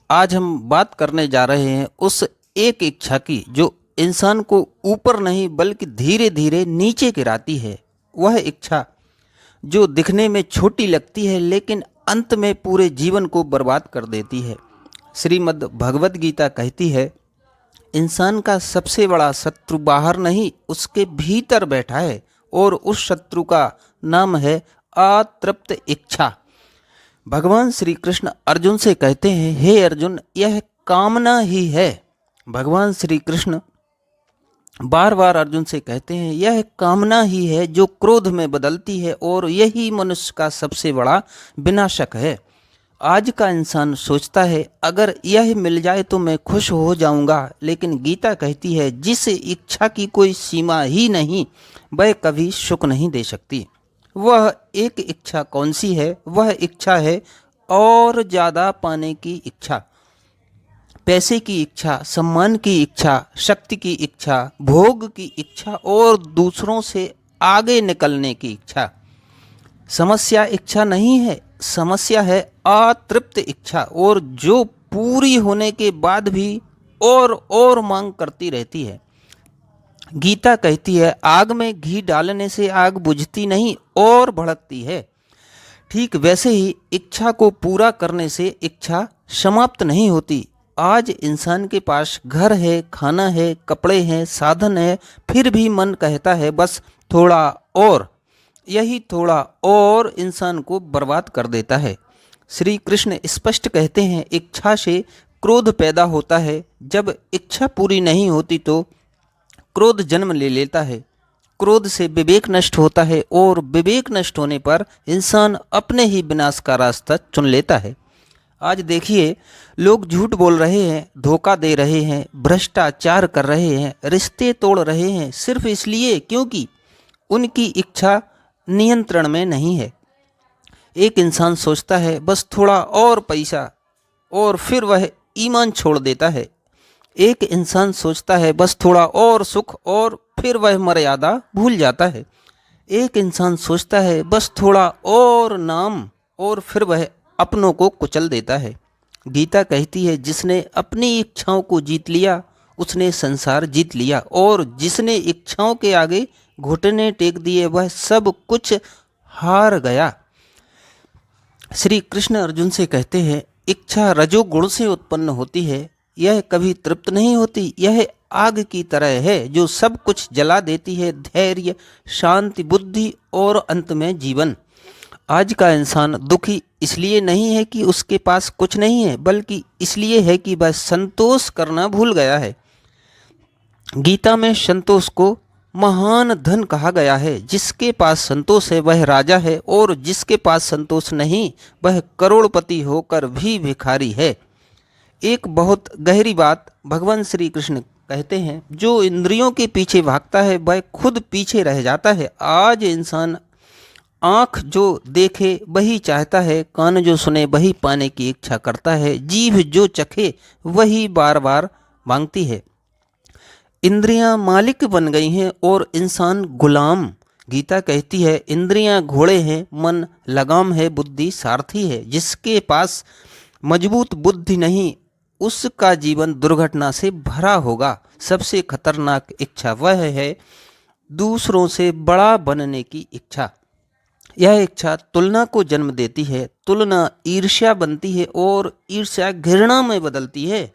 आज हम बात करने जा रहे हैं उस एक इच्छा की जो इंसान को ऊपर नहीं बल्कि धीरे धीरे नीचे गिराती है। वह इच्छा जो दिखने में छोटी लगती है लेकिन अंत में पूरे जीवन को बर्बाद कर देती है। श्रीमद् भगवत गीता कहती है, इंसान का सबसे बड़ा शत्रु बाहर नहीं उसके भीतर बैठा है और उस शत्रु का नाम है अतृप्त इच्छा। भगवान श्री कृष्ण अर्जुन से कहते हैं, हे अर्जुन, यह कामना ही है। भगवान श्री कृष्ण बार बार अर्जुन से कहते हैं, यह कामना ही है जो क्रोध में बदलती है और यही मनुष्य का सबसे बड़ा विनाशक है। आज का इंसान सोचता है अगर यह मिल जाए तो मैं खुश हो जाऊंगा, लेकिन गीता कहती है जिस इच्छा की कोई सीमा ही नहीं वह कभी सुख नहीं दे सकती। वह एक इच्छा कौन सी है? वह इच्छा है और ज़्यादा पाने की इच्छा, पैसे की इच्छा, सम्मान की इच्छा, शक्ति की इच्छा, भोग की इच्छा और दूसरों से आगे निकलने की इच्छा। समस्या इच्छा नहीं है, समस्या है अतृप्त इच्छा, और जो पूरी होने के बाद भी और मांग करती रहती है। गीता कहती है, आग में घी डालने से आग बुझती नहीं और भड़कती है। ठीक वैसे ही इच्छा को पूरा करने से इच्छा समाप्त नहीं होती। आज इंसान के पास घर है, खाना है, कपड़े हैं, साधन है, फिर भी मन कहता है बस थोड़ा और। यही थोड़ा और इंसान को बर्बाद कर देता है। श्री कृष्ण स्पष्ट कहते हैं, इच्छा से क्रोध पैदा होता है। जब इच्छा पूरी नहीं होती तो क्रोध जन्म ले लेता है। क्रोध से विवेक नष्ट होता है और विवेक नष्ट होने पर इंसान अपने ही विनाश का रास्ता चुन लेता है। आज देखिए, लोग झूठ बोल रहे हैं, धोखा दे रहे हैं, भ्रष्टाचार कर रहे हैं, रिश्ते तोड़ रहे हैं, सिर्फ इसलिए क्योंकि उनकी इच्छा नियंत्रण में नहीं है। एक इंसान सोचता है बस थोड़ा और पैसा, और फिर वह ईमान छोड़ देता है। एक इंसान सोचता है बस थोड़ा और सुख, और फिर वह मर्यादा भूल जाता है। एक इंसान सोचता है बस थोड़ा और नाम, और फिर वह अपनों को कुचल देता है। गीता कहती है, जिसने अपनी इच्छाओं को जीत लिया उसने संसार जीत लिया, और जिसने इच्छाओं के आगे घुटने टेक दिए वह सब कुछ हार गया। श्री कृष्ण अर्जुन से कहते हैं, इच्छा रजोगुण से उत्पन्न होती है, यह कभी तृप्त नहीं होती। यह आग की तरह है जो सब कुछ जला देती है, धैर्य, शांति, बुद्धि और अंत में जीवन। आज का इंसान दुखी इसलिए नहीं है कि उसके पास कुछ नहीं है, बल्कि इसलिए है कि वह संतोष करना भूल गया है। गीता में संतोष को महान धन कहा गया है। जिसके पास संतोष है वह राजा है, और जिसके पास संतोष नहीं वह करोड़पति होकर भी भिखारी है। एक बहुत गहरी बात भगवान श्री कृष्ण कहते हैं, जो इंद्रियों के पीछे भागता है वह खुद पीछे रह जाता है। आज इंसान आँख जो देखे वही चाहता है, कान जो सुने वही पाने की इच्छा करता है, जीभ जो चखे वही बार बार मांगती है। इंद्रियां मालिक बन गई हैं और इंसान गुलाम। गीता कहती है, इंद्रियां घोड़े हैं, मन लगाम है, बुद्धि सारथी है। जिसके पास मजबूत बुद्धि नहीं उसका जीवन दुर्घटना से भरा होगा। सबसे खतरनाक इच्छा वह है दूसरों से बड़ा बनने की इच्छा। यह इच्छा तुलना को जन्म देती है। तुलना ईर्ष्या बनती है और ईर्ष्या घृणा में बदलती है,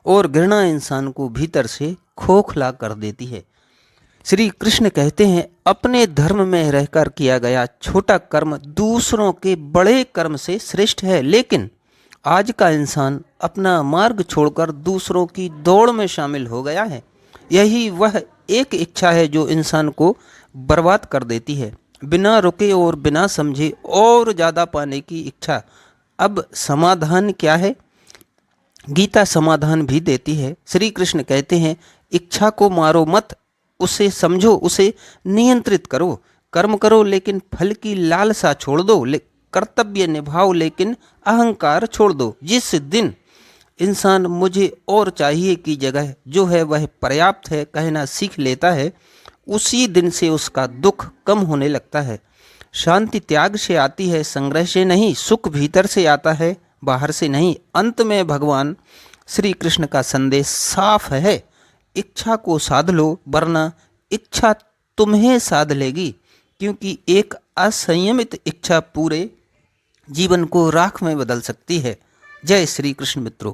और घृणा इंसान को भीतर से खोखला कर देती है। श्री कृष्ण कहते हैं, अपने धर्म में रहकर किया गया छोटा कर्म दूसरों के बड़े कर्म से श्रेष्ठ है। लेकिन आज का इंसान अपना मार्ग छोड़कर दूसरों की दौड़ में शामिल हो गया है। यही वह एक इच्छा है जो इंसान को बर्बाद कर देती है। बिना रुके और बिना समझे और ज़्यादा पाने की इच्छा। अब समाधान क्या है? गीता समाधान भी देती है। श्री कृष्ण कहते हैं, इच्छा को मारो मत, उसे समझो, उसे नियंत्रित करो। कर्म करो लेकिन फल की लालसा छोड़ दो, कर्तव्य निभाओ लेकिन अहंकार छोड़ दो। जिस दिन इंसान मुझे और चाहिए की जगह जो है वह पर्याप्त है कहना सीख लेता है, उसी दिन से उसका दुख कम होने लगता है। शांति त्याग से आती है, संग्रह से नहीं। सुख भीतर से आता है, बाहर से नहीं। अंत में भगवान श्री कृष्ण का संदेश साफ है, इच्छा को साध लो वरना इच्छा तुम्हें साध लेगी, क्योंकि एक असंयमित इच्छा पूरे जीवन को राख में बदल सकती है। जय श्री कृष्ण मित्रों।